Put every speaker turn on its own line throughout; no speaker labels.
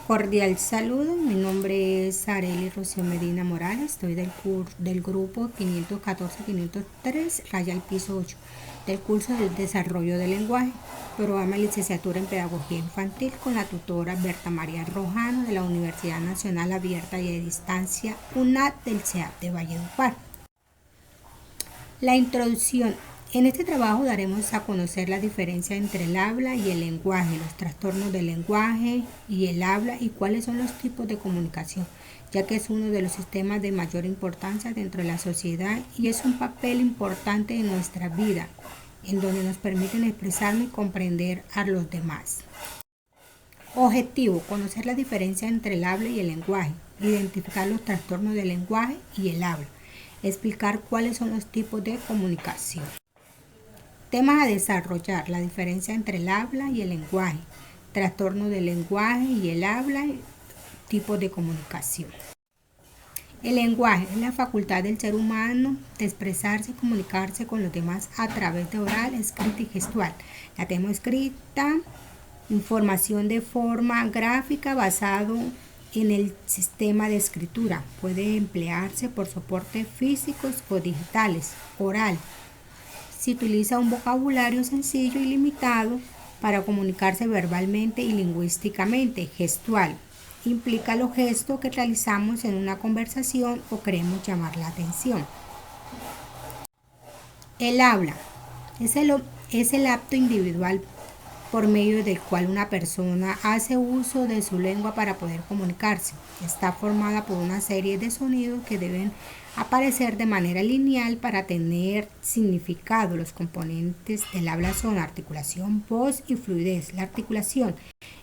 Cordial saludo, mi nombre es Arely Rocío Medina Morales, estoy del grupo 514-503, raya al piso 8, del curso del desarrollo del lenguaje, programa de licenciatura en pedagogía infantil con la tutora Berta María Rojano de la Universidad Nacional Abierta y a Distancia UNAD del CEAP de Valledupar. La introducción. En este trabajo daremos a conocer la diferencia entre el habla y el lenguaje, los trastornos del lenguaje y el habla y cuáles son los tipos de comunicación, ya que es uno de los sistemas de mayor importancia dentro de la sociedad y es un papel importante en nuestra vida, en donde nos permiten expresarnos y comprender a los demás. Objetivo: conocer la diferencia entre el habla y el lenguaje, identificar los trastornos del lenguaje y el habla, explicar cuáles son los tipos de comunicación. Temas a desarrollar: la diferencia entre el habla y el lenguaje, trastorno del lenguaje y el habla, y tipos de comunicación. El lenguaje es la facultad del ser humano de expresarse y comunicarse con los demás a través de oral, escrita y gestual. La tenemos escrita, información de forma gráfica basado en el sistema de escritura. Puede emplearse por soportes físicos o digitales. Oral: se utiliza un vocabulario sencillo y limitado para comunicarse verbalmente y lingüísticamente. Gestual: implica los gestos que realizamos en una conversación o queremos llamar la atención. El habla es el acto individual por medio del cual una persona hace uso de su lengua para poder comunicarse. Está formada por una serie de sonidos que deben aparecer de manera lineal para tener significado. Los componentes del habla son articulación, voz y fluidez. La articulación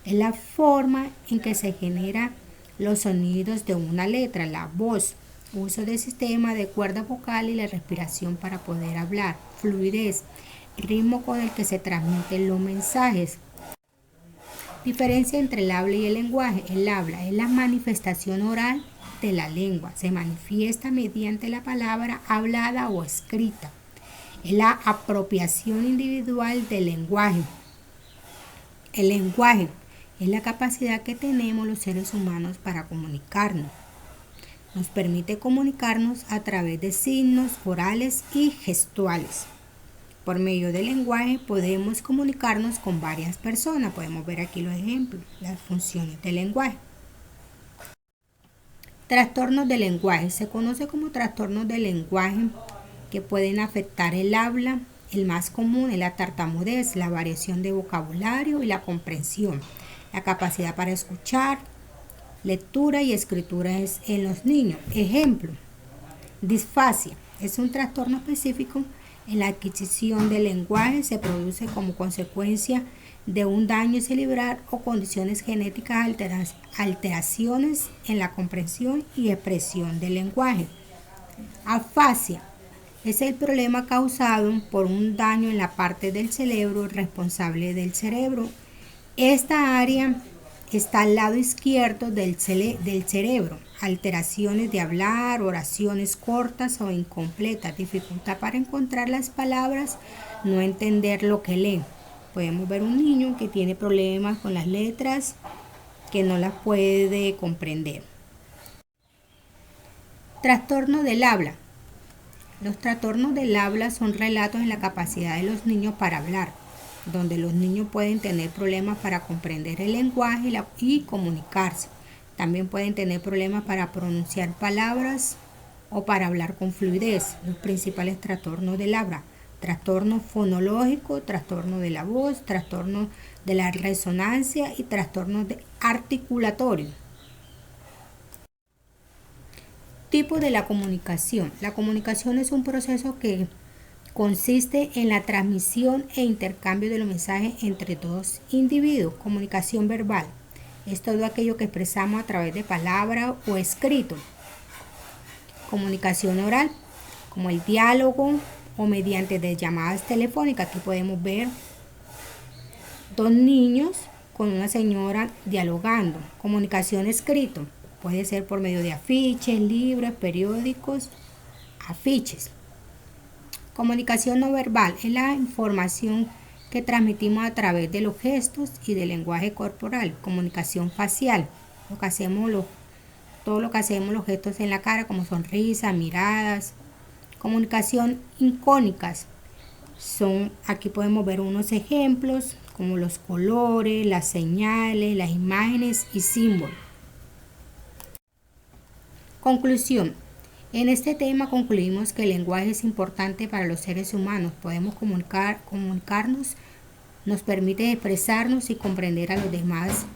es la forma en que se generan los sonidos de una letra. La voz: uso del sistema de cuerdas vocales y la respiración para poder hablar. Fluidez: ritmo con el que se transmiten los mensajes. Diferencia entre el habla y el lenguaje. El habla es la manifestación oral de la lengua. Se manifiesta mediante la palabra hablada o escrita. Es la apropiación individual del lenguaje. El lenguaje es la capacidad que tenemos los seres humanos para comunicarnos. Nos permite comunicarnos a través de signos orales y gestuales. Por medio del lenguaje podemos comunicarnos con varias personas. Podemos ver aquí los ejemplos, las funciones del lenguaje. Trastornos del lenguaje. Se conoce como trastornos del lenguaje que pueden afectar el habla. El más común es la tartamudez, la variación de vocabulario y la comprensión. La capacidad para escuchar, lectura y escritura en los niños. Ejemplo: disfasia es un trastorno específico en la adquisición del lenguaje. Se produce como consecuencia de un daño cerebral o condiciones genéticas, alteraciones en la comprensión y expresión del lenguaje. Afasia es el problema causado por un daño en la parte del cerebro responsable del cerebro. Esta área está al lado izquierdo del cerebro. Alteraciones de hablar, oraciones cortas o incompletas, dificultad para encontrar las palabras, no entender lo que lee. Podemos ver un niño que tiene problemas con las letras, que no las puede comprender. Trastorno del habla. Los trastornos del habla son relatos en la capacidad de los niños para hablar, donde los niños pueden tener problemas para comprender el lenguaje y comunicarse. También pueden tener problemas para pronunciar palabras o para hablar con fluidez. Los principales trastornos del habla: trastorno fonológico, trastorno de la voz, trastorno de la resonancia y trastorno articulatorio. Tipo de la comunicación. La comunicación es un proceso que consiste en la transmisión e intercambio de los mensajes entre dos individuos. Comunicación verbal es todo aquello que expresamos a través de palabra o escrito. Comunicación oral, como el diálogo o mediante de llamadas telefónicas. Aquí podemos ver dos niños con una señora dialogando. Comunicación escrito puede ser por medio de afiches, libros, periódicos, afiches. Comunicación no verbal es la información que transmitimos a través de los gestos y del lenguaje corporal. Comunicación facial todo lo que hacemos, los gestos en la cara, como sonrisa, miradas, comunicación icónicas. Aquí podemos ver unos ejemplos como los colores, las señales, las imágenes y símbolos. Conclusión. En este tema concluimos que el lenguaje es importante para los seres humanos. Podemos comunicarnos, nos permite expresarnos y comprender a los demás.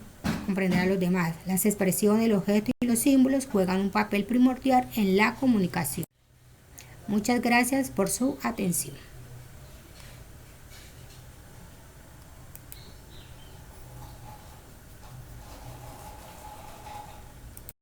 Las expresiones, los gestos y los símbolos juegan un papel primordial en la comunicación. Muchas gracias por su atención.